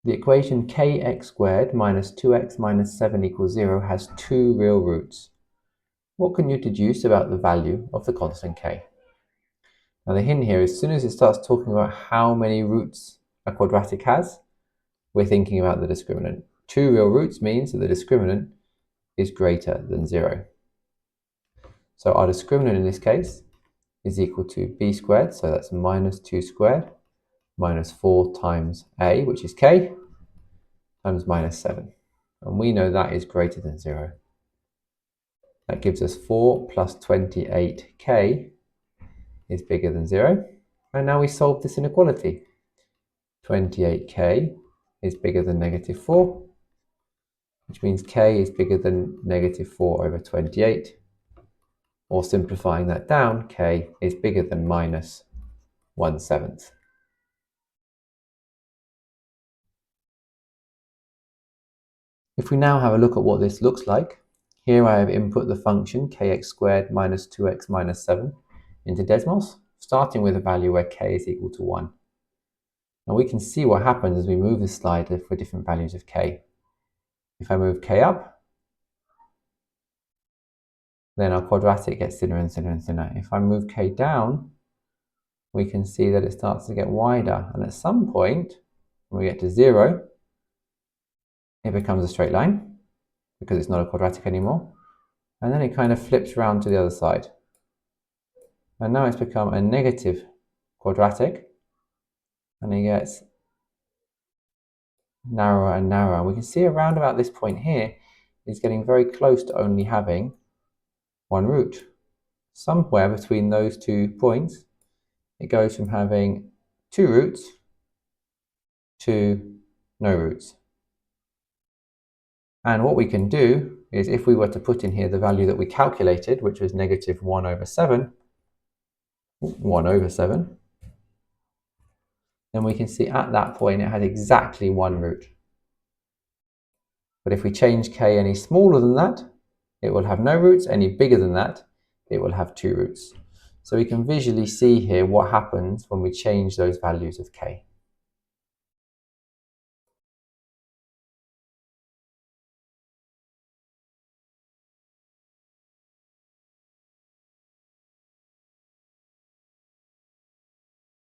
The equation kx squared minus 2x minus 7 equals 0 has two real roots. What can you deduce about the value of the constant k? Now the hint here, as soon as it starts talking about how many roots a quadratic has, we're thinking about the discriminant. Two real roots means that the discriminant is greater than 0. So our discriminant in this case is equal to b squared, so that's minus 2 squared, minus 4 times a, which is k, times minus 7. And we know that is greater than 0. That gives us 4 plus 28k is bigger than 0. And now we solve this inequality. 28k is bigger than negative 4, which means k is bigger than negative 4 over 28. Or simplifying that down, k is bigger than minus 1/7. If we now have a look at what this looks like, here I have input the function kx squared minus 2x minus 7 into Desmos, starting with a value where k is equal to 1. Now we can see what happens as we move the slider for different values of k. If I move k up, then our quadratic gets thinner and thinner and thinner. If I move k down, we can see that it starts to get wider. And at some point, when we get to 0, it becomes a straight line because it's not a quadratic anymore. And then it kind of flips around to the other side. And now it's become a negative quadratic. And it gets narrower and narrower. And we can see around about this point here, it's getting very close to only having one root. Somewhere between those 2 points, it goes from having 2 roots to no roots. And what we can do is, if we were to put in here the value that we calculated, which was negative 1/7, then we can see at that point it had exactly one root. But if we change k any smaller than that, it will have no roots. Any bigger than that, it will have 2 roots. So we can visually see here what happens when we change those values of k.